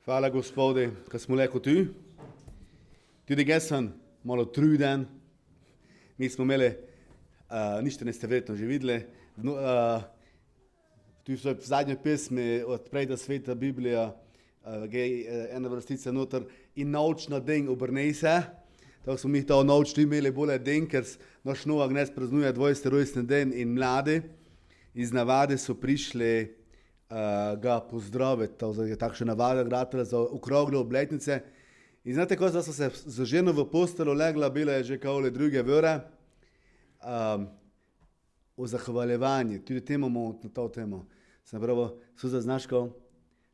Hvala, Gospode, da smo lahko tu. Tudi jaz sem malo truden. Mi smo imeli, ništa ne ste verjetno že videli, tu so v zadnji pesmi od Prejda sveta Biblija, ena vrstica noter in naučna den obrnej se. Tako smo mi to naučili imeli bolje den, ker naš nova gnes praznuje 20. rojstni den in mladi iz navade so prišli ga pozdraviti, to je takšna navada gratela za okrogle obletnice. In znate, ko so se z ženo v postelo legla, bila je že kao druge vere, o zahvaljevanju, tudi temu imamo na to temo. Sem pravi, Suza, znaš ko,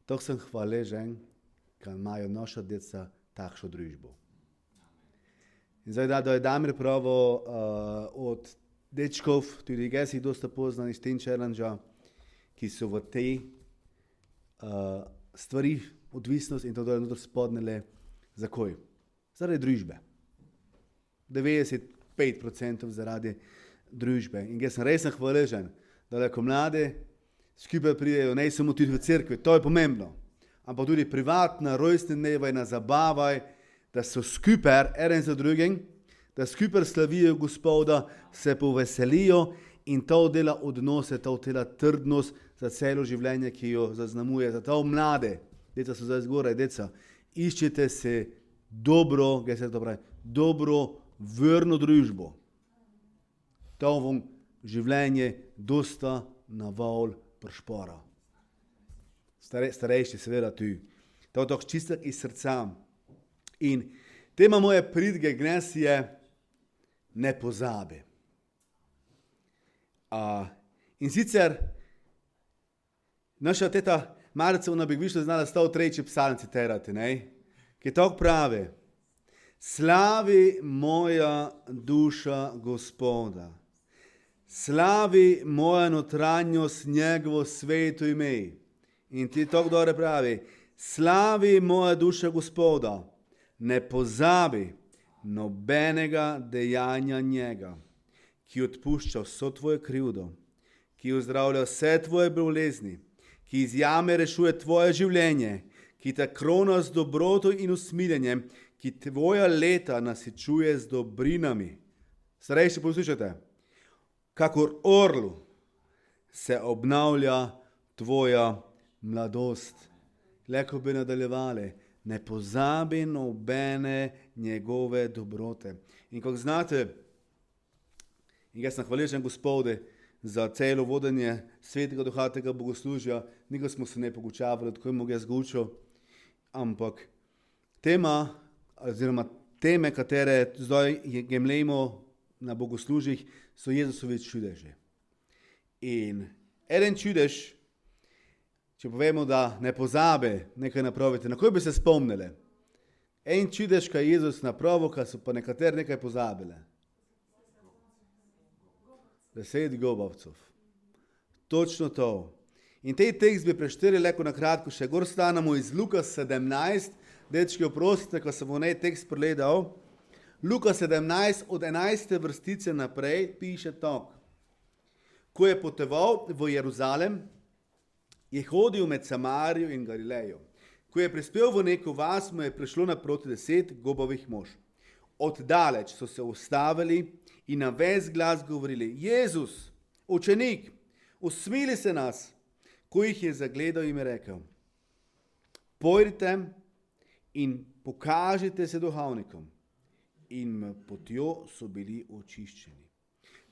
to sem hvaležen, ker imajo naša deca takšno družbo. In zdaj, da je Damir pravo od dečkov, tudi jaz jih dosta poznam iz Teen Challenge-a, ki so v tej stvari odvisnost in to dole noter spodnele. Zakaj? Zaradi družbe. 95% zaradi družbe. In jaz sem res hvaležen, da lahko mladi skupaj pridejo, ne samo tudi v cerkvi, to je pomembno, ampak tudi privatna, rojstne dneve, na zabavaj, da so skupaj eden za drugim, da skupaj slavijo Gospoda, se poveselijo in to dela odnose, to dela trdnost za celo življenje, ki jo zaznamuje. Zato mlade, deca so zdaj zgoraj, deca, iščete se dobro, kaj se to pravi, dobro, verno družbo. To vam življenje dosta naval pršpora. Starejši seveda tu. To je tako čistek iz srca. In tema moje pridge gnes je ne pozabi. In sicer naša teta Marica ona bi više znala 103. psalm citirati, ne? Ki tako pravi: slavi moja duša Gospoda, slavi moja notranjost njegovo sveto ime. In ti tako dobro pravi: slavi moja duša Gospoda, ne pozabi nobenega dejanja njega, ki odpušča vso tvoje krivdo, ki ozdravlja vse tvoje bolezni, ki iz jame rešuje tvoje življenje, ki te krona z dobroto in usmiljenjem, ki tvoja leta nasičuje z dobrinami. Starejši, poslušajte, kakor orlu se obnavlja tvoja mladost. Leko bi nadaljevali, ne pozabi nobene njegove dobrote. In kot znate, in jaz sem hvaležen Gospode za celo vodenje svetega duha tega bogoslužja, nikoli smo se ne pogučavali, tako je mogo jaz gučil, ampak tema, oziroma teme, katere zdaj gemlejmo na bogoslužjih, so Jezusovi čudeži. In eden čudež, če povemo, da ne pozabe nekaj napraviti, na koj bi se spomnili? En čudež, kaj je Jezus napravil, kaj so pa nekateri nekaj pozabili. 10 gobavcev. Točno to. In tej tekst bi prešteli leko na kratko še gor stanemo iz Luka 17. Dečki, oprostite, ko sem v nej tekst pregledal. Luka 17 od 11. vrstice naprej piše tako. Ko je potoval v Jeruzalem, je hodil med Samarijo in Galilejo. Ko je prispel v neko vas, mu je prišlo naproti 10 gobavih mož. Oddaleč so se ustavili in na ves glas govorili: Jezus, učenik, usmili se nas. Ko jih je zagledal, jim je rekel: pojdite in pokažite se duhovnikom. In potjo so bili očiščeni.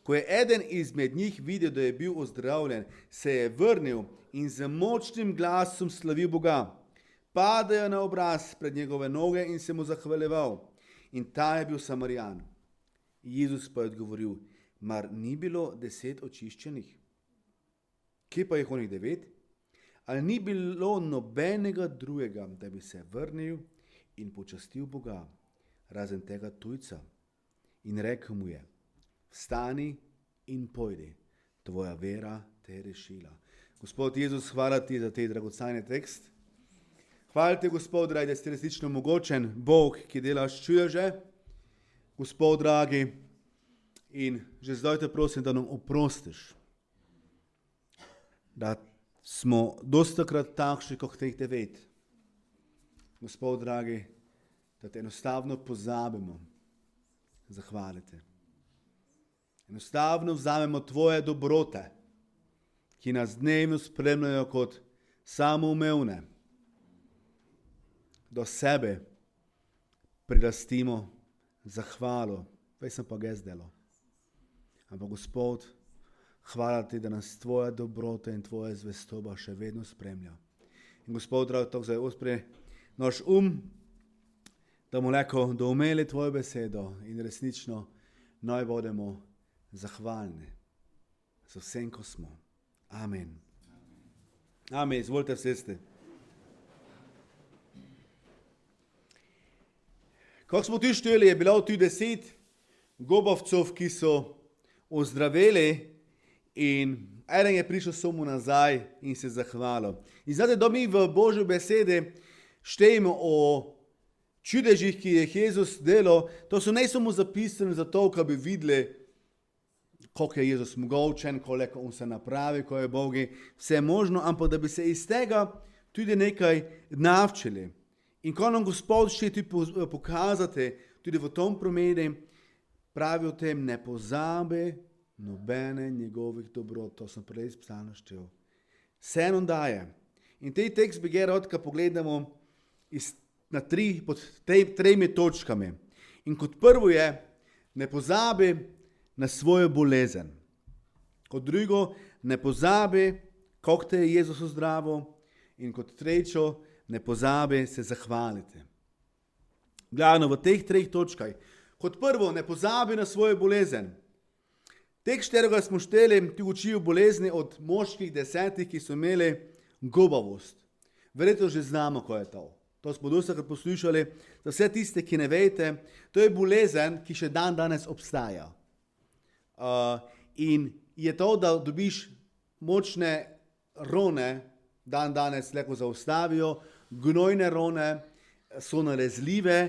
Ko je eden izmed njih videl, da je bil ozdravljen, se je vrnil in z močnim glasom slavil Boga. Padajo na obraz pred njegove noge in se mu zahvaljeval. In ta je bil Samarijan. Jezus pa je odgovoril: mar ni bilo 10 očiščenih? Kje pa je onih 9? Ali ni bilo nobenega drugega, da bi se vrnil in počastil Boga, razen tega tujca? In rekel mu je: vstani in pojdi, tvoja vera te je rešila. Gospod Jezus, hvala ti za te dragocajne tekst. Hvala ti, Gospod dragi, da si resnično mogočen Bog, ki delaš čudeže. Gospod dragi, in že zdaj te prosim, da nam oprostiš, da smo dostakrat takšni kot teh 9, Gospod dragi, da te enostavno pozabimo zahvaliti. Enostavno vzamemo tvoje dobrote, ki nas dnevno spremljajo kot samoumevne, do sebe prilastimo zahvalo, vej sem pa gezdelo. Ampak Gospod, hvala ti, da nas tvoje dobrote in tvoje zvestoba še vedno spremlja. In Gospod, dragi, to zdaj uspre naš da bomo lahko doumeli tvojo besedo in resnično naj bodemo zahvalni za vsem, ko smo. Amen. Amen. Izvolite sesti. Kako smo tu šteli, je bilo tu 10 gobavcev, ki so ozdraveli in eden je prišel samo nazaj in se zahvalil. In znate, da mi v Božji besedi štejemo o čudežih, ki jih Jezus delal, to so ne samo zapisani zato, da bi videli, koliko je Jezus mogočen, koliko on se napravi, ko je Bogi, vse možno, ampak da bi se iz tega tudi nekaj navčili. In ko nam Gospod še tudi pokazati, tudi v tom promeni, pravi o tem, ne pozabi nobene njegovih dobrot, to sem prej psalno štel. Vse nam daje. In tej tekst bi ga rad, ko pogledamo pod tremi točkami. In kot prvo je, ne pozabi na svojo bolezen. Kot drugo, ne pozabi, koliko te je Jezus ozdravil. In kot trečo, ne pozabi se zahvaliti. Glavno v teh 3 točkah. Kot prvo, ne pozabi na svojo bolezen. Teh 4 smo šteli, ti učijo bolezni od moških 10, ki so imeli gobavost. Verjetno že znamo, ko je to. To smo dostakrat poslušali. Za vse tiste, ki ne veste, to je bolezen, ki še dan danes obstaja. In je to, da dobiš močne rone, dan danes lahko zaustavijo, gnojne rone so nalezljive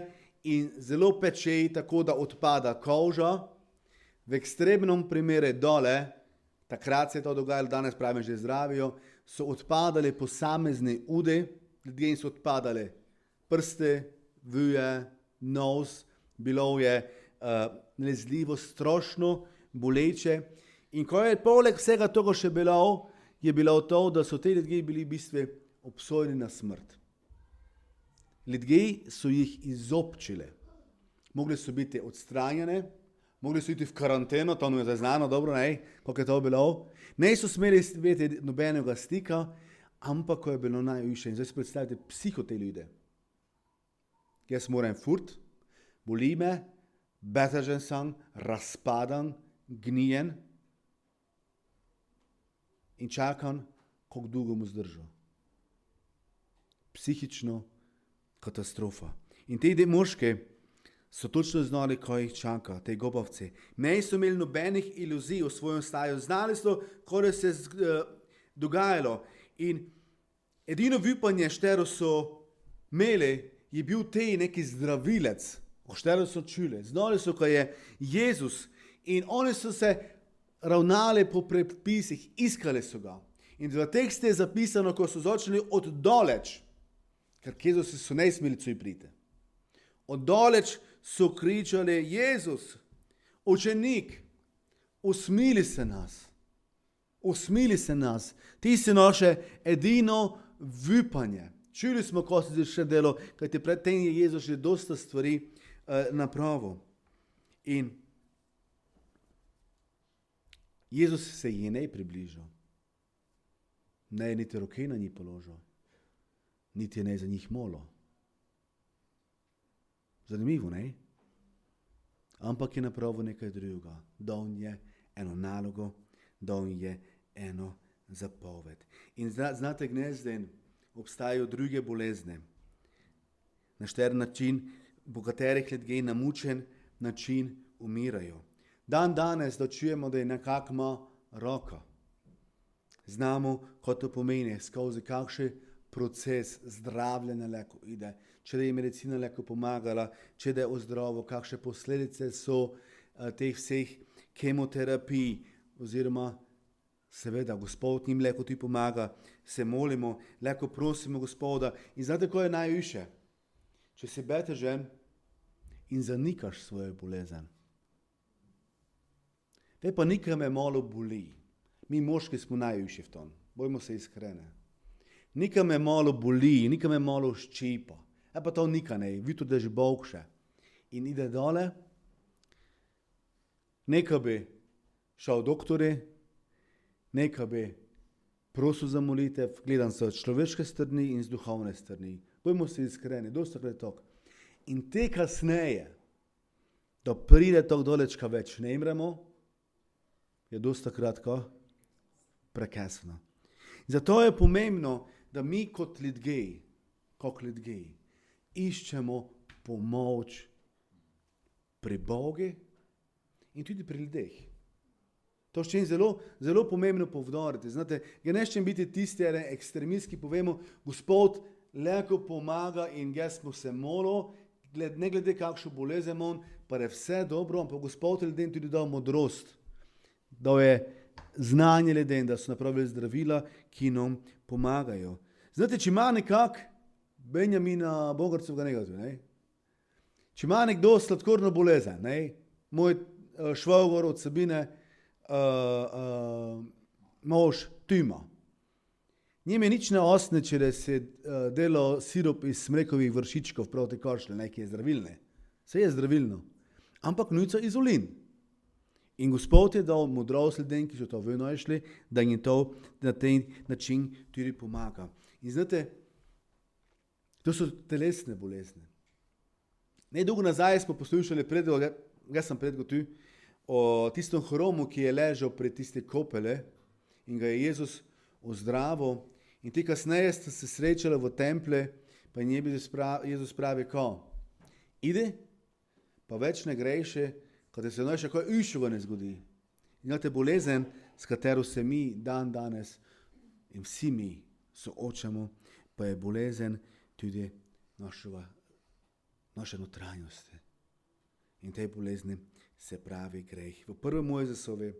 in zelo pečeji, tako da odpada koža. V ekstremnem primeru dole, takrat se je to dogajalo, danes pravim že zdravijo, so odpadali posamezni udi, ljudje so odpadali prste, vuje, nos, bilo je nalezljivo, strošno, boleče. In ko je poleg vsega toga še bilo, je bilo to, da so te ljudje bili v bistvu obsojeni na smrt. Ljudje so jih izobčili. Mogli so biti odstranjeni, mogli so iti v karanteno, to nam je znano, dobro, ne, kako je to bilo. Ne so smeli imeti nobenega stika, ampak ko je bilo najviše. In zdaj si predstavite psiho te ljudi. Jaz moram furt, boli me, betežen sem, razpadan, gnijen in čakam, koliko dolgo mu zdržal. Psihično katastrofa. In te moške so točno znali, ko jih čaka, te gobavci. Ne so imeli nobenih iluzij o svojem staju. Znali so, ko je se dogajalo. In edino upanje, štero so imeli, je bil te neki zdravilec. Štero so čuli. Znali so, ko je Jezus. In oni so se ravnali po predpisih, iskali so ga. In v tekstu je zapisano, ko so začeli od doleč, ker k Jezusu so ne smeli cuj priti. Od doleč so kričali, Jezus, učenik, usmili se nas. Usmili se nas. Ti si naše edino upanje. Čuli smo, ko se je še delo, kajti predtem je Jezus že dosta stvari napravil. In Jezus se je ne približal. Ne je niti roke na njih položil. Niti je ne za njih molil. Zanimivo, ne? Ampak je napravil nekaj drugega. Dal je eno nalogo, dal je eno zapoved. In znate, gnezden, obstajajo druge bolezne. Na štiri način, po katerih ljudje na mučen način umirajo. Dan danes, da čujemo, da je nekakma roka. Znamo, kot to pomeni, skozi kakšen proces zdravljenja lahko ide. Če da je medicina lahko pomagala, če da je ozdravil, kakšne posledice so teh vseh kemoterapij, oziroma seveda, Gospod njim lahko ti pomaga, se molimo, lahko prosimo Gospoda. In znate, ko je najviše? če si betežen in zanikaš svojo bolezen. Pa nekaj me malo boli. Mi moški smo najvišji v tom. Bojmo se iskrene. Nekaj me malo boli, nekaj me malo ščipa. Pa to nikaj ne, vi to daš bolkše. In ide dole, nekaj bi šel doktori, nekaj bi prosil za molitev, gledam se od človeške strani in z duhovne strani. Bojmo se iskreni, dosta krat tok. In te kasneje, da pride tok dolečka več ne imremo, je dosta kratko prekasno. Zato je pomembno, da mi kot ljudje, iščemo pomoč pri Bogu in tudi pri ljudeh. To še je zelo pomembno povdariti. Znate, ja neščem biti tisti ekstremist, ki povemo, Gospod leko pomaga in jaz smo se molo, ne glede kakšno bolezen imam, pa je vse dobro, ampak Gospod ljudem tudi dal modrost, dal je znanje ljudem, da so napravili zdravila, ki nam pomagajo. Znate, če ima nekak Benjamina Bogarcovega negativ, ne? Če ima nekdo sladkorno bolezen, ne? Moj švagor od Sabine, mož Tima. Njim je nič ne osne, če da se delo sirup iz smrekovih vršičkov proti kašlju, ki je zdravilne. Vse je zdravilno. Ampak nujica izolin. In Gospod je dal modrost ljudem, ki so to našli, da jim to na ten način tudi pomaga. In znate, to so telesne bolezni. Nedolgo nazaj smo poslušali jaz sem predgotil, o tistem hromu, ki je ležal pred tiste kopele in ga je Jezus ozdravil. In ti kasneje sta se srečala v templje, pa in Jezus pravi, ko ide, pa več ne grejše, kad se še kaj iščeva ne zgodi. In znate, bolezen, s katero se mi danes in vsi mi soočamo, pa je bolezen tudi naše notranjosti. In te bolezni se pravi greh. V 1. Mojzesovi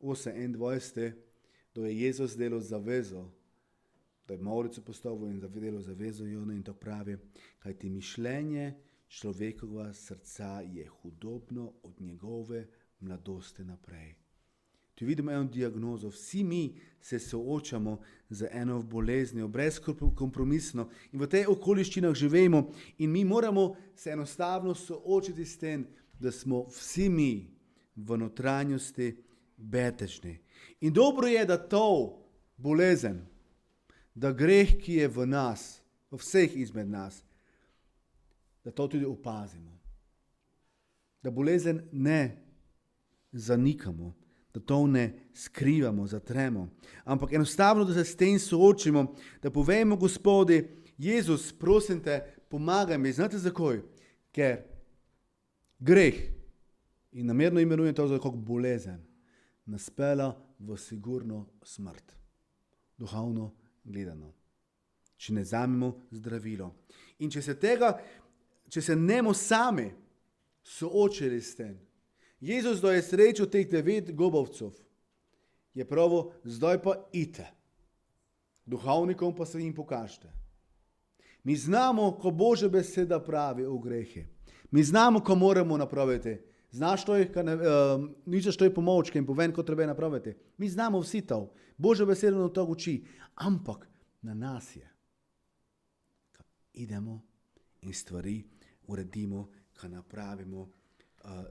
8:21, da je Jezus delal zavezo, da je Maurico postavil in delal zavezo in to pravi, kajti mišljenje človekovega srca je hudobno od njegove mladosti naprej. Tu vidimo eno diagnozo. Vsi mi se soočamo z eno boleznijo, brezkompromisno in v tej okoliščinah živimo in mi moramo se enostavno soočiti s tem, da smo vsi mi v notranjosti betežni. In dobro je, da to bolezen, da greh, ki je v nas, v vseh izmed nas, da to tudi opazimo. Da bolezen ne zanikamo, da to ne skrivamo, zatremo, ampak enostavno, da se s tem soočimo, da povemo Gospodi, Jezus, prosim te, pomagaj mi. Znate zakaj? Ker greh, in namerno imenujem to kot bolezen, nas pela v sigurno smrt. Duhovno gledano. Če ne vzamemo zdravilo. In če se nemo sami soočili s tem, Jezus, da je srečal teh 9 gobavcev, je pravo, zdaj pa ite. Duhovnikom pa se jim pokažite. Mi znamo, ko Božja beseda pravi o grehe. Mi znamo, ko moramo napraviti. Znaš to, ničeš to je pomočke in povem, ko treba napraviti. Mi znamo vsi to. Božja beseda nam to uči. Ampak na nas je. Idemo in stvari uredimo, ko napravimo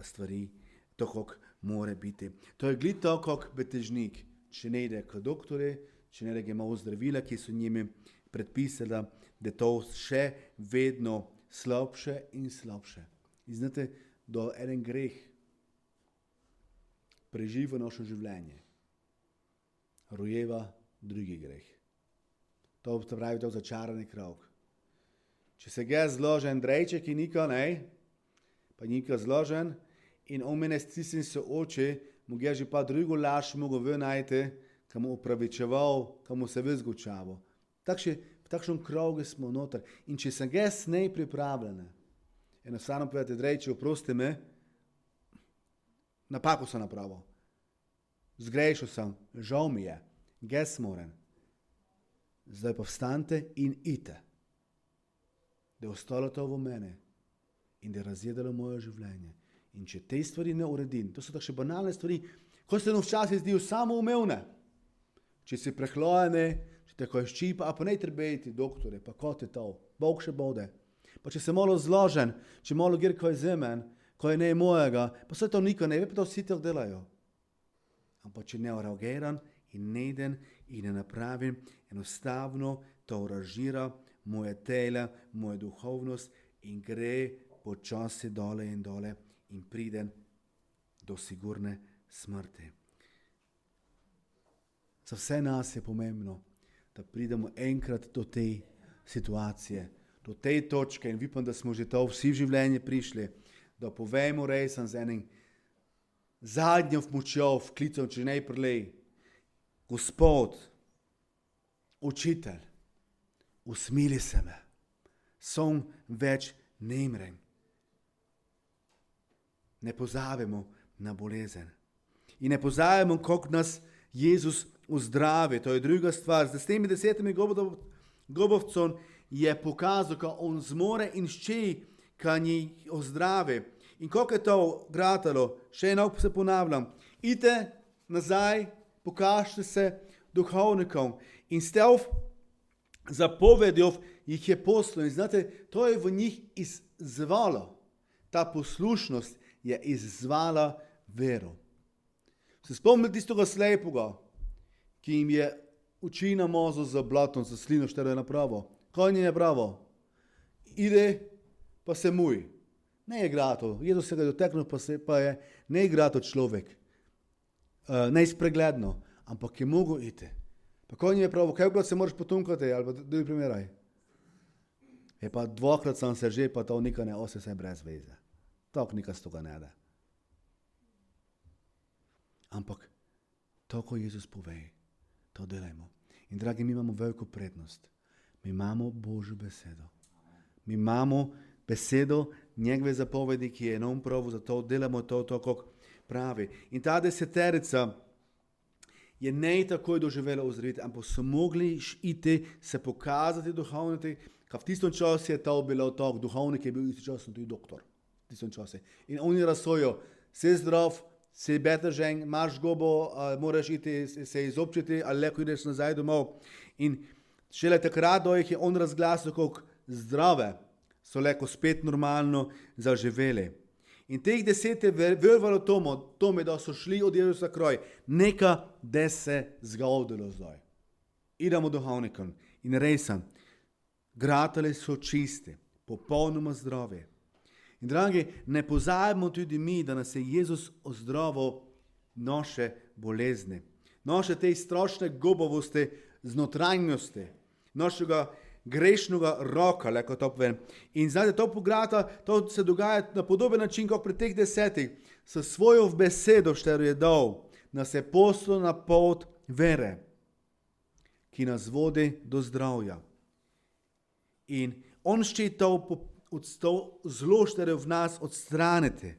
stvari tako, kako mora biti. To je glih tako, kot betežnik. Če ne ide k doktorju, če ne gre malo zdravila, ki so njimi predpisali, da to še vedno slabše in slabše. In znate, da en greh preživi naše življenje, rojeva drugi greh. To pravi to začarani krog. Če se ga zložen drejček in nika, pa nika zložen, in on mene stisnil se oči, mu ga že pa drugo laž mogo ven najti, kam mu opravičeval, kam mu se vzgučaval. V takšnem krogu smo noter. In če sem ga snej pripravljene, enostavno povedati, drejče, oprosti me, napako sem napravil. Zgrešil sem, žal mi je, ges moram. Zdaj pa vstante in ite. da je ostalo to v mene in da je razjedalo moje življenje. In če te stvari ne uredim, to so takšne banalne stvari, ko se nam včasih zdijo samoumevne. Če si prehlojene, če te kaj ščipa, a pa ne treba iti, doktore, pa kot je to, Bog še bode. Pa če se malo zložen, če malo gre kaj zemen, kaj ne je mojega, pa vse to nikaj ne ve, pa to vsi tako delajo. Ampak če ne reagiram in ne idem in ne napravim, enostavno to uražira moje telo, moja duhovnost in gre počasi dole in pridem do sigurne smrti. Za vse nas je pomembno, da pridemo enkrat do te situacije, do te točke in upam, da smo že to vsi v življenje prišli, da povemo resen z enim zadnjo močjo vklicom, če ne prelej, Gospod, učitelj, usmili se me, som več ne mrem. Ne pozabimo na bolezen. In ne pozabimo, koliko nas Jezus uzdravi. To je druga stvar. S temi 10 gobovcem je pokazal, kako on zmore in šči, kaj njih ozdravi. In koliko je to gratalo, še eno se ponavljam, idite nazaj, pokažite se duhovnikom. In s tem zapovedjo jih je poslal. In znate, to je v njih izzvalo. Ta poslušnost je izzvala vero. Se spomnite tistega slepega, ki jim je oči namazal za blatom, za slino, štero je napravo. Kaj ni napravo? Ide, pa se muj. Ne je grato. Jezus se ga doteknil, pa je ne je grato človek. Neizpregledno, ampak je mogel iti. Pa kaj ni napravo? Kajkrat se moraš potunkati, ali pa drugi primeraj. Je pa dvakrat sem se že, pa to nikaj ne ose, sem brez veze. Tako nikaj z toga ne da. Ampak to, ko Jezus pove, to delajmo. In dragi, mi imamo veliko prednost. Mi imamo Božjo besedo. Mi imamo besedo njegove zapovedi, ki je nam prav, zato delamo to, kako pravi. In ta 10 je ne takoj doživela ozdravitev, ampak so mogli iti, se pokazati duhovniki, kaj v tistem času je to bilo tako, duhovnik je bil isti čas tudi doktor. In oni razsojo, se zdrav, se betežen, imaš gobo, moraš iti se izobčiti, ali lahko ideš nazaj domov. In šele takrat, da jih je on razglasil, kako zdrave, so lahko spet normalno zaživeli. In teh 10 je verovalo tome, da so šli od Jezusa kraj, nekaj, da se zgodilo zdaj. Idemo duhovnikom in resen, gratali so čisti, popolnoma zdravi. In dragi, ne pozabimo tudi mi, da nas je Jezus ozdravil naše bolezni, naše te strašne gobovosti, znotranjosti, našega grešnega roka, lahko to povem. In znate, to pograta, to se dogaja na podoben način, kot pri teh 10, s svojo besedo, štero je dal, nas je poslal na pot vere, ki nas vodi do zdravja. In on ščita to zlo, štero v nas odstraniti.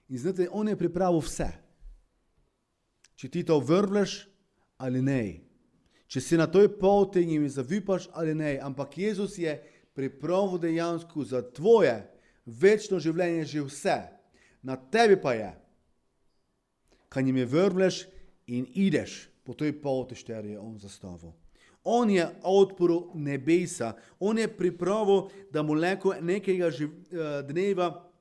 In znate, on je pripravil vse. Če ti to vrvleš ali ne. Če si na toj poti in mi zavipaš ali ne. Ampak Jezus je pripravil dejansko za tvoje večno življenje že vse. Na tebi pa je. Kaj njim je vrvleš in ideš po toj poti, štero je on zastavil. On je odprl nebesa, on je pripravil, da mu lahko nekega dneva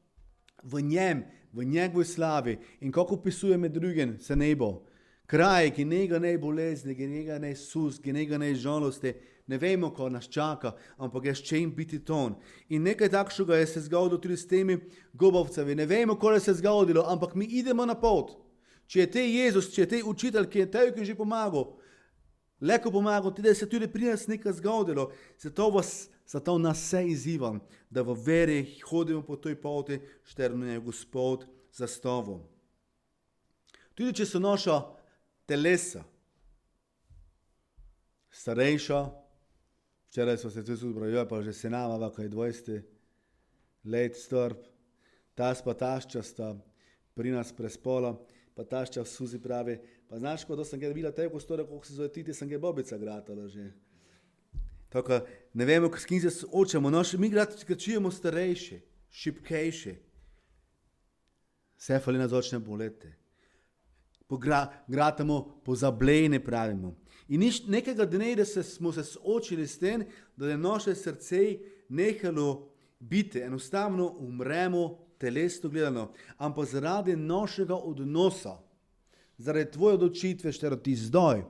v njem, v njegovi slavi. In kako opisuje med drugim se nebo, kraj, ki njega ne bolezni, ki njega ne sus, ki njega ne žalosti, ne vemo, ko nas čaka, ampak je s čim biti ton. In nekaj takšnega je se zgodilo tudi s temi gobovcevi. Ne vemo, ko je se zgodilo, ampak mi idemo na pot. Če je te Jezus, če je te učitelj, ki je tebi že pomagal, lahko pomagal, da se tudi pri nas nekaj zgodilo. Zato nas vse izzivam, da v veri hodimo po toj poti, štero je Gospod zastavil. Tudi če so naša telesa starejša, včeraj smo se tudi zbrali, pa že se nama, kaj 20 let strp, tas pa tašča sta pri nas prespola, pa tašča v suzi pravi, pa znaš, ko sem ga videla tega kostora, koliko se zove titi, sem ga bobica gratala že. Tako, ne vemo, s kim se soočamo. Mi čujemo starejše, šibkejše. Vse fali nas začne boleti. Gratamo pozablejne, pravimo. In nekega dne, da smo se soočili s tem, da je naše srce nehalo biti, enostavno umremo telesno gledano, ampak zaradi našega odnosa, zaradi tvoje odločitve, štero ti zdaj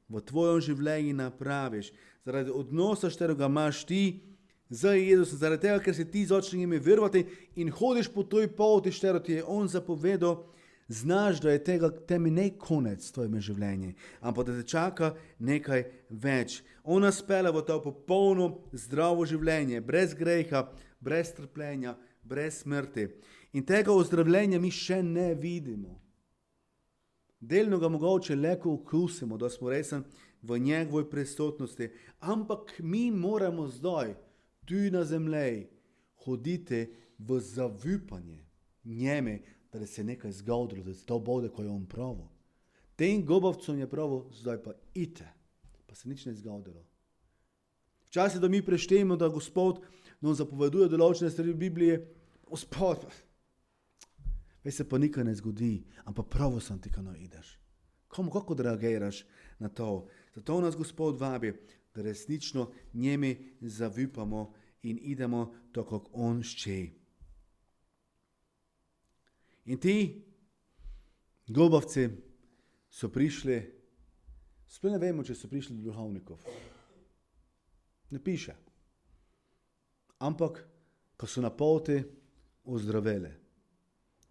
v tvojem življenju napraviš, zaradi odnosa, štero ga imaš ti z Jezusom, zaradi tega, ker si ti začne ime verovati in hodiš po toj poti, štero ti je on zapovedal, znaš, da je temi ne konec tvojega življenja, ampak da te čaka nekaj več. On nas pele v to popolno zdravo življenje, brez greha, brez trpljenja, brez smrti. In tega ozdravljenja mi še ne vidimo. Delno ga mogoče leko okusimo, da smo resen v njegovoj prisotnosti, ampak mi moramo zdaj, tu na zemlji, hoditi v zavupanje njeme, da se nekaj zgodilo, da se to bude, ko je on pravo. Tem gobavcom je pravo, zdaj pa ite, pa se nič ne zgodilo. Včasih, da mi preštejemo, da Gospod nam zapoveduje določene stvari v Bibliji, Gospod, veš se pa nikaj ne zgodi, ampak pravo sam ti, kano ideš. Kako reagiraš na to? Zato nas Gospod vabi, da resnično njemi zavupamo in idemo tako, kako on šče. In ti gobavci so prišli, sploh ne vemo, če so prišli do duhovnikov. Ne piše. Ampak, ko so na poti ozdravili.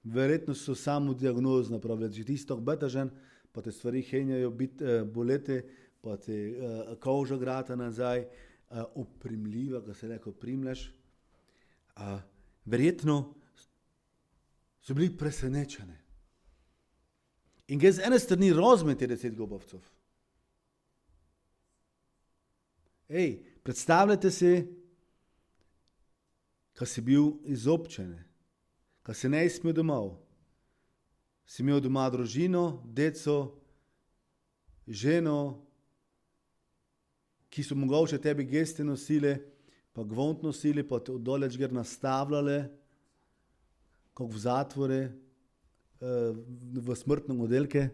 Verjetno so samo diagnozo napravili, če ti si tako betažen, pa te stvari henjajo boleti, pa te koža grata nazaj, oprimljiva, ko se lahko primljaš. Verjetno so bili presenečeni. In gre z ene strani razumeti te 10 gobavcev. Predstavljate si, ko si bil izobčen, ko si ne smel domov. Si imel doma družino, deco, ženo, ki so mogoče tebi geste nosile, pa gvont nosili, pa te oddoleč gre nastavljale, kako v zatvore, v smrtne modelke.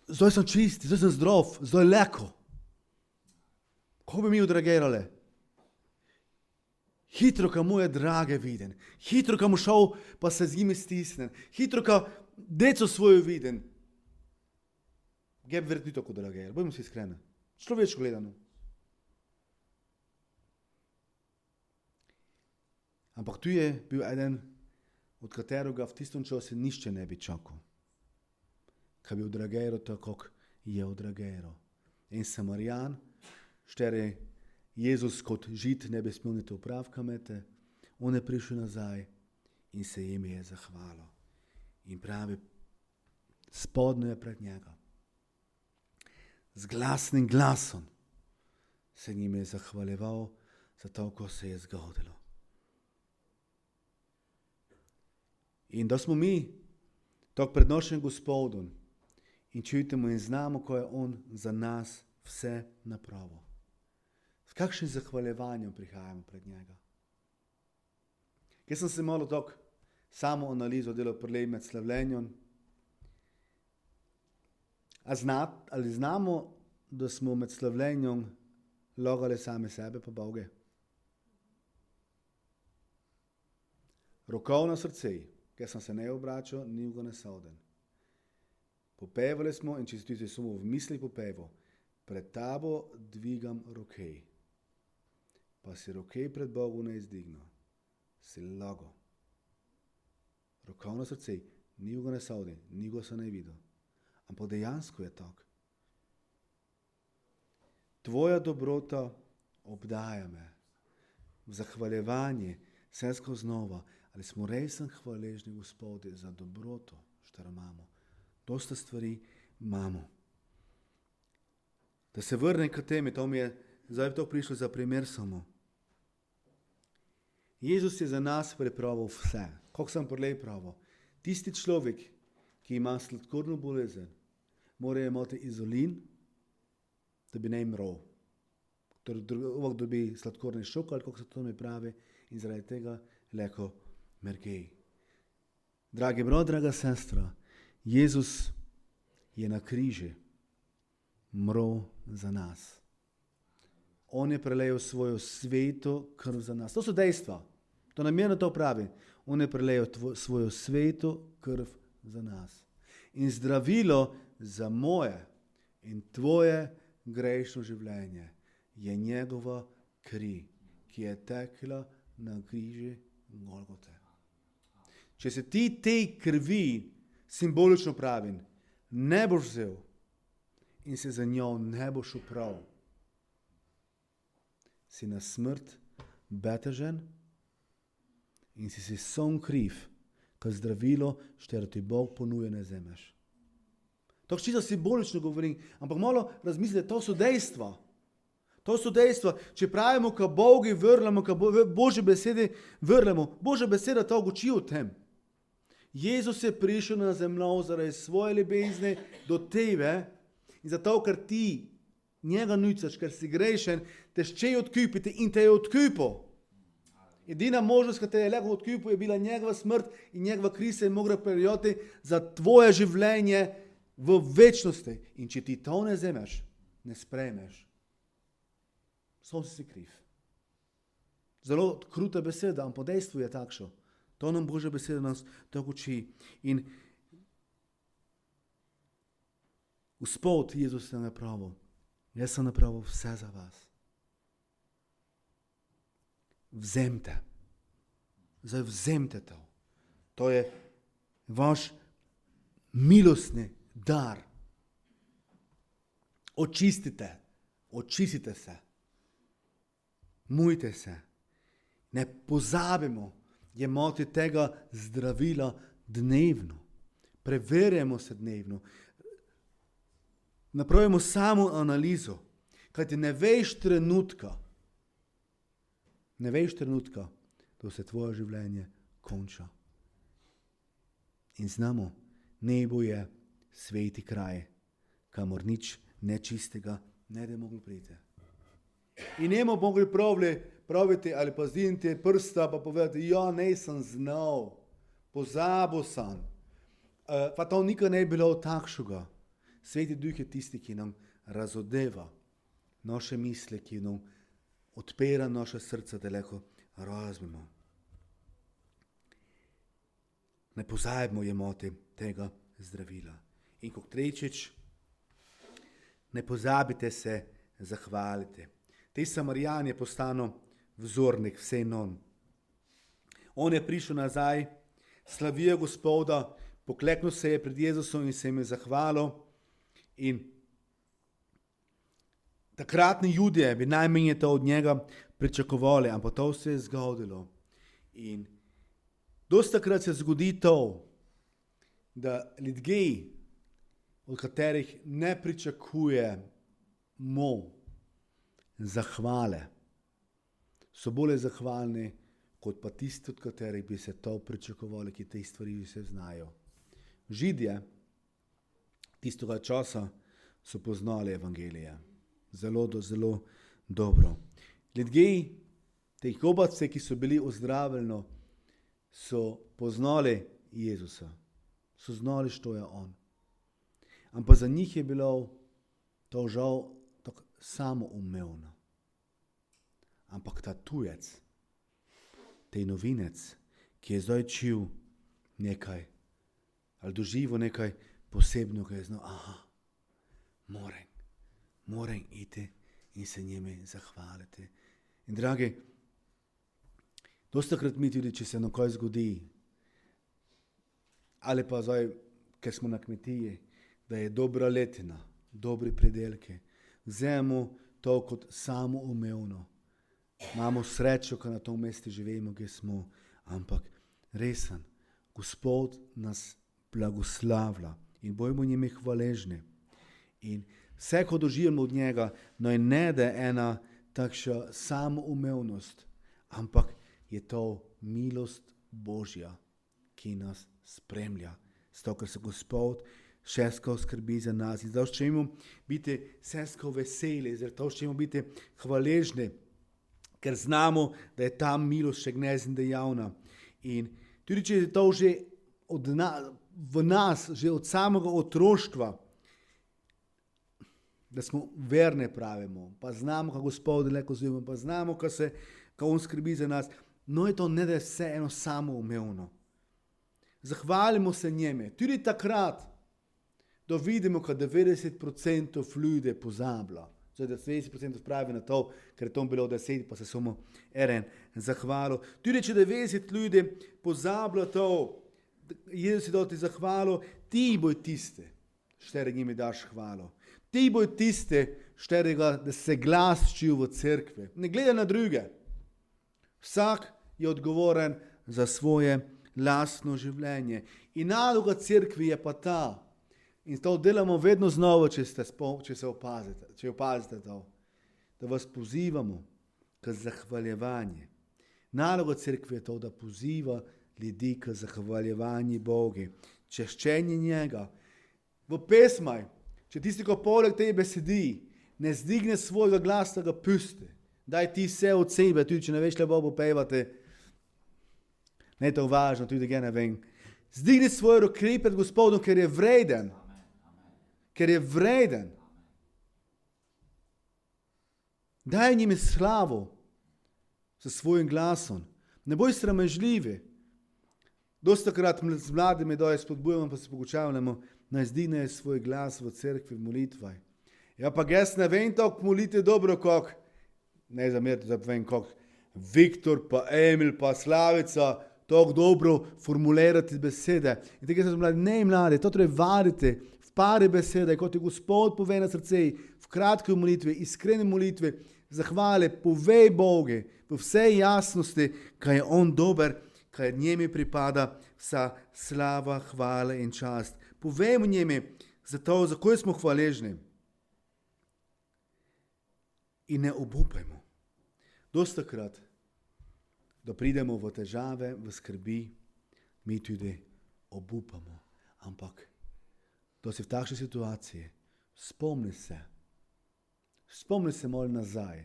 Zdaj sem čist, zdaj sem zdrav, zdaj leko. Kako bi mi odreagirali? Hitro, ko moje drage viden, hitro, ko mu šel, pa se z njimi stisnen, hitro, ko deco svojo viden. Geb verjetno tako odreagirali, bojmo si iskreni. Človeško gledano. Ampak tu je bil eden, od katerega v tistem času nišče ne bi čakal. Ko bi odreagiral tako, kako je odreagiral. En Samarijan, štere Jezus kot žid ne bi smel niti opravka imeti, on je prišel nazaj in se jim je zahvalil. In pravi, spodno je pred njega. Z glasnim glasom se njim je zahvaljeval za to, ko se je zgodilo. In da smo mi tako pred našim Gospodom in čutimo in znamo, ko je on za nas vse napravil. S kakšnim zahvaljevanjem prihajamo pred njega. Jaz sem se malo tako samo analizo delal prelej med slavljenjem. Ali znamo, da smo med slavljenjem lagali same sebe pa Boge? Rokov na srce, ker sem se ne obračal, ni ga nesoden. Popevali smo in če si tudi samo v misli popeval, pred tabo dvigam roke, pa si roke pred Bogu ne izdignil, si lago. Rokov na srce, ni ga nesoden, ni ga se ne videl, ampak dejansko je tako. Tvoja dobrota obdaja me, v zahvaljevanje, vse skozi znova, ali smo resen hvaležni Gospodi za dobroto, što imamo. Dosta stvari imamo. Da se vrnem k temi, to mi je zdaj to prišlo za primer samo. Jezus je za nas pripravil vse. Kako sem prelej pravil? Tisti človek, ki ima sladkorno bolezen, mora imeti izolin, da bi ne imel. Uvek dobi sladkorni šok, ali kako se to mi pravi, in zaradi tega leko mrgej. Dragi brat, draga sestra, Jezus je na križi mrl za nas. On je prelejal svojo sveto krv za nas. To so dejstva. To namerno to pravi. On je prelejal svojo sveto krv za nas. In zdravilo za moje in tvoje grešno življenje je njegova kri, ki je tekla na križi Golgote. Če se ti tej krvi, simbolično pravim, ne boš vzel in se za njo ne boš uprav, si na smrt betežen in si sam kriv, ker zdravilo, štero ti Bog ponuje, ne vzameš. To čisto simbolično govorim, ampak malo razmislite, to so dejstva. To so dejstva. Če pravimo, ka Bogi vrlemo, ka Božje besede vrlemo, Božja beseda to uči o tem. Jezus je prišel na zemljo zaradi svoje ljubezni do tebe in zato, ker ti njega nucaš, ker si grešen, te še odkupiti in te je odkupil. Edina možnost, ki te je lahko odkupil, je bila njegova smrt in njegova kri se je mogla prelijeti za tvoje življenje v večnosti. In če ti to ne vzameš, ne sprejmeš, sam si kriv. Zelo kruta beseda, ampak dejstvo je takšno. To nam Božja beseda nas tako uči. In Gospod Jezus je napravil. Jaz sem napravil vse za vas. Vzemite. Zdaj vzemite to. To je vaš milostni dar. Očistite se. Mujte se. Ne pozabimo jemati tega zdravila dnevno. Preverjamo se dnevno. Napravimo samo analizo. Kajti ne veš trenutka, da se tvoje življenje konča. In znamo, nebo je sveti kraj, kamor nič nečistega ne bi moglo priti. In ne bomo mogli praviti ali pa zdiniti prsta pa povedati, ja, nisem znal, pozabil sem. Pa to nikaj ne bilo takšnega. Sveti Duh je tisti, ki nam razodeva naše misli, ki nam odpira naše srce, da lahko razumemo. Ne pozabimo jemati tega zdravila. In kot tretjič, ne pozabite se zahvaliti. Tej Samarijan je postanil vzornik vsej non. On je prišel nazaj, slavil Gospoda, pokleknil se je pred Jezusom in se jim je zahvalil. In takratni Judje bi najmanj to od njega pričakovali, ampak to se je zgodilo. In dostakrat se zgodi to, da ljudje, od katerih ne pričakujemo zahvale, so bolj zahvalni, kot pa tisti, od katerih bi se to pričakovali, ki te stvari vse znajo. Židje tistega časa so poznali evangelije. Zelo dobro. Ljudje, te gobace, ki so bili ozdravljeni, so poznali Jezusa. So znali, što je on. Ampak za njih je bilo to žal tako samoumevno. Ampak ta tujec, tej novinec, ki je zdaj čil nekaj, ali doživel nekaj posebnega, je znal, moram iti in se njime zahvaliti. In dragi, dostakrat mi tudi, če se na kaj zgodi, ali pa zdaj, ker smo na kmetiji, da je dobra letina, dobri pridelki, vzemimo to kot samoumevno. Imamo srečo, ko na tom mestu živimo, kjer smo, ampak resen, Gospod nas blagoslavlja in bojmo njime hvaležni. In vse, ko doživimo od njega, naj ne da ena takša samoumevnost, ampak je to milost Božja, ki nas spremlja. Zato, ker se Gospod všetko skrbí za nás. In zato ćemo biti všetko veseli, zato ćemo biti hvaležni, ker znamo, da je ta milost še gnezin dejavna. In tudi če je to že v nas, že od samega otroštva, da smo verne pravimo, pa znamo, kako Gospod daleko zujemo, pa znamo, kako on skrbi za nas, no je to ne da je vseeno samoumevno. Zahvalimo se njeme, tudi takrat, da vidimo, kad 90% ljudi pozablja. Zdaj, da 90% spravi na to, ker je to bilo 10, pa se samo eren zahvalo. Tudi, če 90 ljudi pozablja to, Jezus je dal ti zahvalo, ti boj tiste, štere njimi daš hvalo. Ti boj tiste, šterega, da se glas čuju v cerkvi. Ne gleda na druge. Vsak je odgovoren za svoje lastno življenje. In naloga cerkvi je pa ta, in to delamo vedno znova, če opazite to, da vas pozivamo k zahvaljevanju. Naloga cerkve je to, da poziva ljudi k zahvaljevanju Bogu, češčenje njega. V pesmaj, če tisti, ko poleg te besedi, ne zdigne svojega glasa, ga pusti. Daj ti vse od sebe, tudi če ne veš, le Bogu pevate. Ne je to važno, tudi ga ne vem. Zdigni svoje roke pred Gospodom, ker je vreden. Ker je vreden. Daj njim slavo sa svojim glasom. Ne boj sramežljivi. Dostakrat z mladimi doje spodbujamo, pa se pogučavljamo, naj zdigne svoj glas v cerkvi, v molitvaj. Ja, pa jaz ne vem toliko moliti dobro, kak, ne zamerite, da vem, kak Viktor, pa Emil, pa Slavica, toliko dobro formulirati besede. In tega so mladi, ne mladi, to treba vaditi v pare besede, kot je Gospod pove na srce, v kratki molitvi, iskreni molitvi, zahvale, povej Bogu, v vsej jasnosti, kaj je on dober, kaj njemi pripada vsa slava, hvala in čast. Povejmo njemi za to, za koje smo hvaležni. In ne obupajmo. Dostakrat, da pridemo v težave, v skrbi, mi tudi obupamo. Ampak, da si v takšni situaciji, spomni se malo nazaj,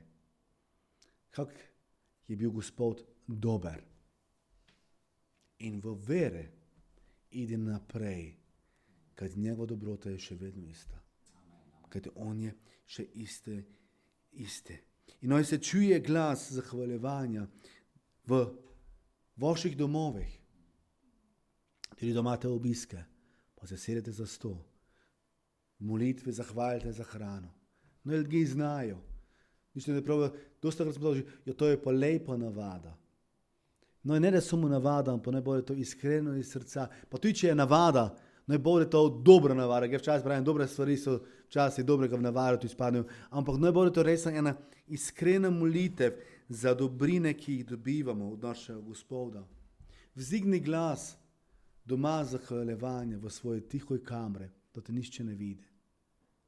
kak je bil Gospod dober. In v vere idi naprej, kaj njegova dobrota je še vedno ista. Kaj on je še iste. In naj se čuje glas zahvaljevanja v vaših domovih. Tudi da imate obiske, pa se sedete za stol. V molitvi zahvalite za hrano. No, ljudje znajo. Ništa ne pravi, dosta krat smo to to je pa lepa navada. No, ne da samo navada, pa ne bo to iskreno iz srca. Pa tudi, če je navada, ne bo to dobra navada. Jaz včasih pravim, dobre stvari so včasih dobrega v navadu tu izpadnejo. Ampak ne bo to res ena iskrena molitev za dobrine, ki jih dobivamo od našega Gospoda. Vzdigni glas doma zahvaljevanja v svoje tihoj kamre, da te nišče ne vidi.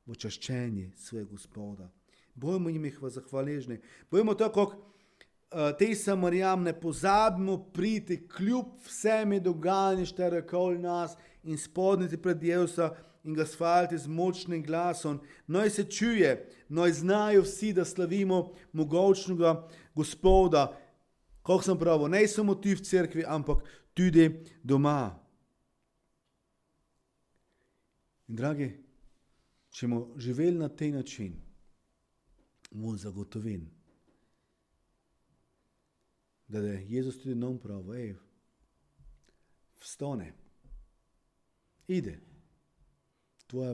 V čaščenje svojega Gospoda. Bojmo jim jih zahvaležni. Bojmo to, kako tej Samarijam ne pozabimo priti kljub vsemi dogajanji štere okoli nas in spodniti pred Jezusa in ga svaliti z močnim glasom. Naj se čuje, naj znajo vsi, da slavimo mogočnega Gospoda. Kako sem pravil, ne samo tu v cerkvi, ampak tudi doma. In dragi, če bomo živeli na tej način, mu zagotovim, da je Jezus tudi nam pravi, vstane, ide, tvoja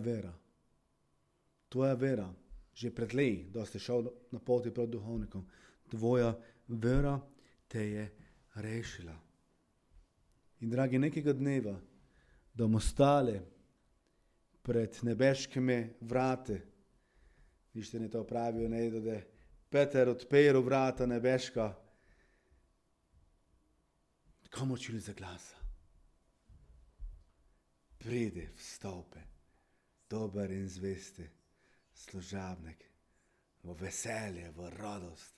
vera, že pred lej, da ste šel na poti pred duhovnikom, tvoja vera te je rešila. In dragi, nekega dneva, da bomo stali pred nebeškimi vrati, vište ne to pravijo, ne, da je Peter odpiral vrata nebeška, komu čuli za glasa? Pridi, vstopi, dober in zvesti služabnik, v veselje, v radost.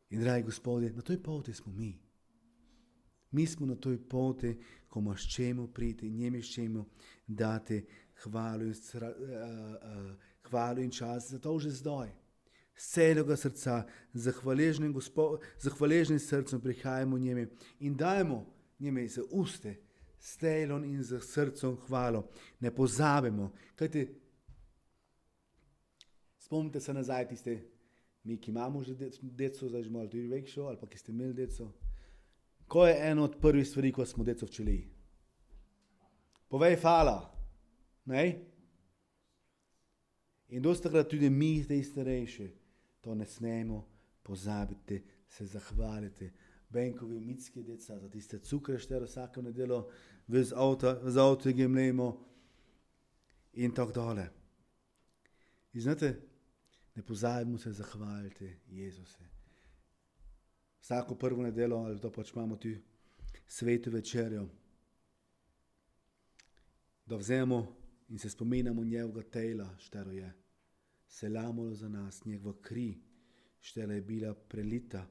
In dragi Gospodje, na toj poti smo mi. Mi smo na toj poti, ko imaš čemu priti in njemi čemu dati hvalo in čas. Zato že zdaj, z celega srca, z hvaležnim srcem prihajamo njemi in dajmo njemi za uste, s telom in z srcem hvalo. Ne pozabimo, kajti spomnite se nazaj tiste, mi, ki imamo že deco, zdaj že malo tudi vekšo, ali pa ki ste imeli deco. Ko je eno od prvih stvari, ko smo deco včeli? Povej hvala. Ne? In dostakrat tudi mi, tej starejši, to ne smemo pozabiti, se zahvaliti. Benkovi, mitski deca, za tiste cukre štero vsako nedelo, z avto gemlejmo in tako dole. In znate, ne pozabimo se zahvaliti Jezuse. Vsako prvo nedelo, ali to pač imamo tu sveto večerjo, da vzemo in se spominamo njegovega tela, štero je se lamalo za nas, njegova kri, štero je bila prelita,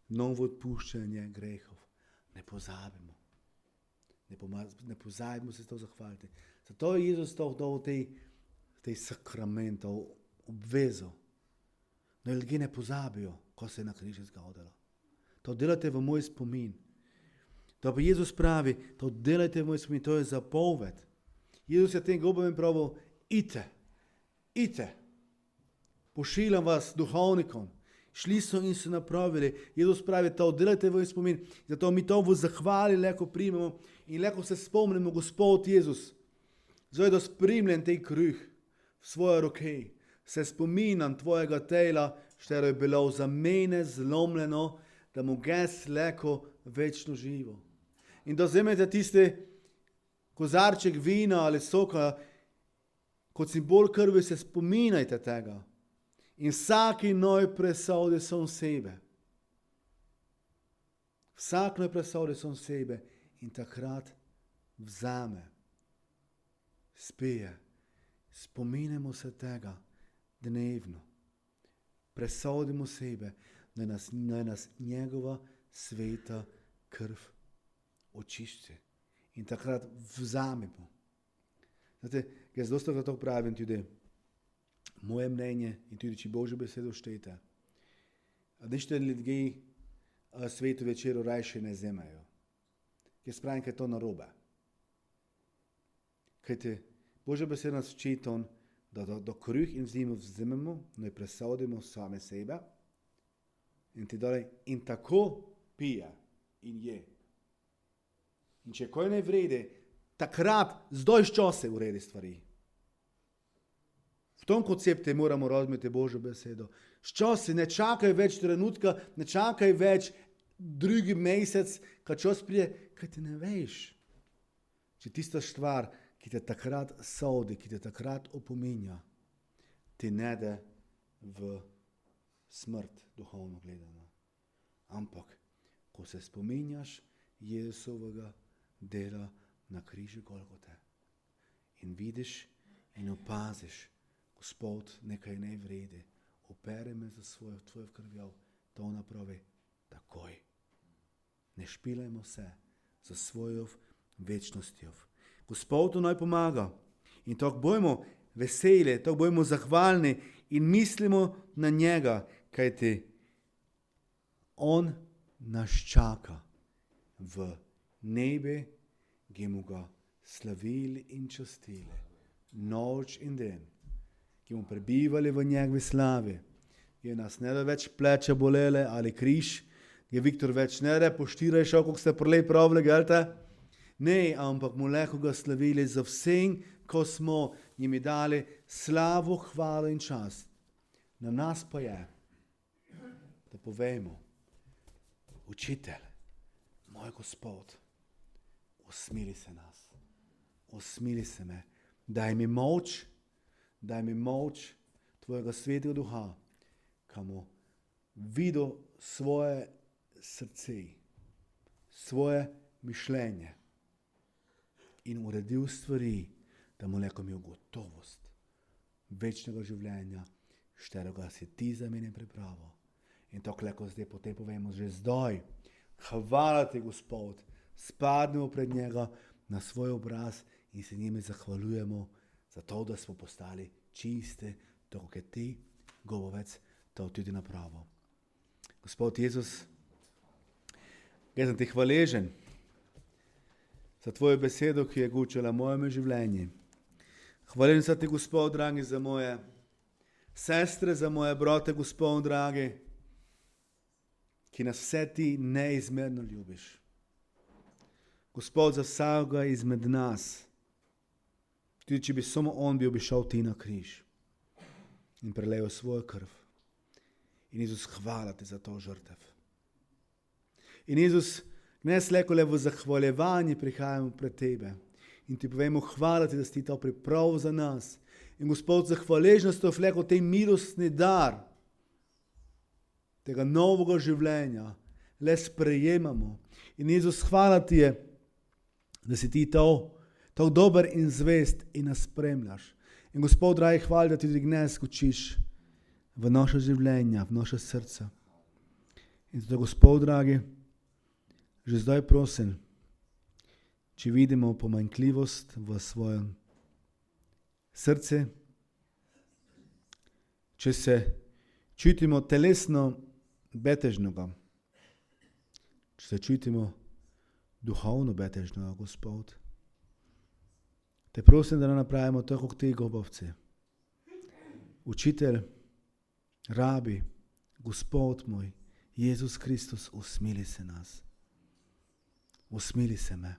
novo odpuščanje grehov. Ne pozabimo. Ne pozabimo se to zahvaliti. Zato je Jezus to dal tej sakrament, obvezo. No, ljudje ne pozabijo, ko se je na križu zgodilo. To delate v moj spomin. To pa Jezus pravi, to delajte v moj spomin, to je zapoved. Jezus je tem gobom pravil, idite, pošiljam vas duhovnikom. Šli so in so napravili. Jezus pravi, to delajte v moj spomin. Zato mi to v zahvali leko primemo in leko se spomnimo, Gospod Jezus, zdaj da spremljen tej kruh v svoje roke, se spominam tvojega tela, štero je bilo za mene zlomljeno, da mu ges leko večno živo. In da vzemete tiste kozarček vina ali soka, kot simbol krvi, se spominajte tega. In vsaki noj presodi sam sebe. Vsak noj presodi sam sebe in takrat vzame, spije. Spominjamo se tega dnevno. Presodimo sebe, da nas njegova sveta krv očišči. In takrat vzamemo. Znate, jaz dosta to pravim tudi, moje mnenje in tudi, če Božjo besedo štete. Nište ljudje svetu večero rajše ne zemajo. Jaz pravim, kaj je to narobe. Kajte, Božja beseda nas učita, da do kruh in zimu vzamemo, ne presodimo same sebe in tako pije in je. In če kaj ne vrede, takrat zdaj čase uredi stvari. V tom konceptu moramo razumeti Božjo besedo. Časi ne čakaj več trenutka, ne čakaj več drugi mesec, kad čas prije, kaj ti ne veš. Če tista stvar, ki te takrat sodi, ki te takrat opominja, ti ne de v smrt, duhovno gledano. Ampak, ko se spominjaš Jezusovega dela na križu Golgote in vidiš in opaziš, Gospod nekaj ne vredi, opere me za tvojo krvjo, to napravi takoj. Ne špilajmo se za svojo večnostjo. Gospod naj pomaga in tako bojmo veseli, tako bojmo zahvalni in mislimo na njega, kajti on nas čaka v nebi, ki mu ga slavili in častili, noč in den, ki mu prebivali v njegovi slavi, ki nas ne da več pleče bolele ali križ, ki Viktor več ne da poštiraj šel, kako ste prelej pravili, gelte? Ne, ampak mu lehko ga slavili za vsem, ko smo njimi dali slavo, hvalo in čast. Na nas pa je, da povemo, učitelj, moj Gospod, usmili se nas, usmili se me, daj mi moč tvojega svetega duha, kamo videl svoje srce, svoje mišljenje in uredil stvari, da mu leko imel gotovost večnega življenja, šterega si ti za mene pripravil. In to leko zdaj potem povemo že zdaj. Hvala ti, Gospod, spadnemo pred njega na svoj obraz in se njime zahvaljujemo za to, da smo postali čiste, tako kot ti, gobovec, to tudi napravo. Gospod Jezus, jaz sem ti hvaležen za tvojo besedo, ki je gučala moje življenje. Hvaležen sem ti, Gospod dragi, za moje sestre, za moje brate, Gospod dragi, ki nas vse ti neizmerno ljubiš. Gospod, za vsakega izmed nas, tudi če bi samo on bil, bi šel ti na križ in prelejal svojo krv. In Jezus, hvala ti za to žrtev. In Jezus, ne sleko le v zahvaljevanje prihajamo pred tebe in ti povemo, hvala ti, da si ti to pripravil za nas. In Gospod, za hvaležnostjo fleko tej milostni dar tega novega življenja le sprejemamo. In Jezus, hvala ti je, da si ti to dober in zvest in nas spremljaš. In Gospod, dragi, hvala, da ti tudi gnes skočiš v naše življenja, v naše srca. In zato, Gospod, dragi, že zdaj prosim, če vidimo pomanjkljivost v svojem srce, če se čutimo telesno betežnega, če se čutimo duhovno betežnega, Gospod, te prosim, da ne napravimo tako kot ti gobovci. Učitelj, rabi, Gospod moj, Jezus Kristus, usmili se nas. Usmili se me.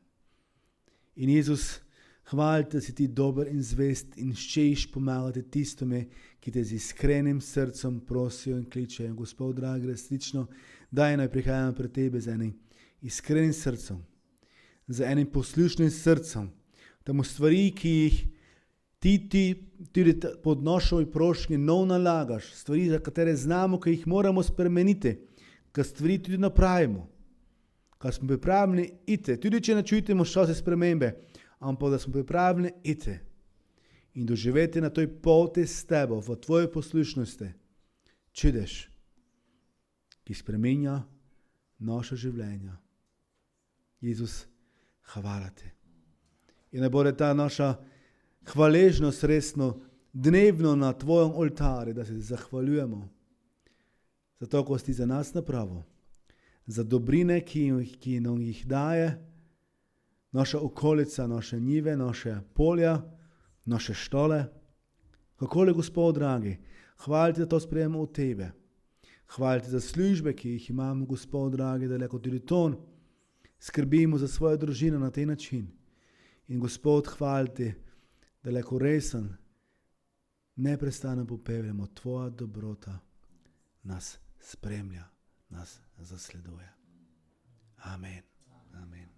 In Jezus, hvala ti, da si ti dober in zvest in ščeš pomagati tistome, ki te z iskrenim srcem prosijo in kličejo. Gospod, dragi, resnično, daj naj prihajamo pred tebe z enim iskrenim srcem, z enim poslušnim srcem, da mu stvari, ki jih ti tudi pod našo prošnjo nov nalagaš, stvari, za katere znamo, ki jih moramo spremeniti, kar stvari tudi napravimo, kar smo pripravljeni iti, tudi če ne čutimo čase spremembe, ampak da smo pripravljeni iti in doživeti na toj poti s tebo, v tvoji poslušnosti, čudež, ki spreminja naše življenja. Jezus, hvala ti. In naj bude ta naša hvaležnost resno dnevno na tvojem oltarju, da se zahvaljujemo za to, ko si za nas napravil, za dobrine, ki nam jih daje naša okolica, naše njive, naše polja, naše štole. Kako je, Gospod dragi, hvala ti, da to sprejemamo od tebe. Hvala ti za službe, ki jih imamo, Gospod dragi, da lahko tudi to skrbimo za svojo družino na tej način. In Gospod, hvala ti, da lahko resen neprestano popevamo, tvoja dobrota nas spremlja, nas zasleduje. Amen. Amen.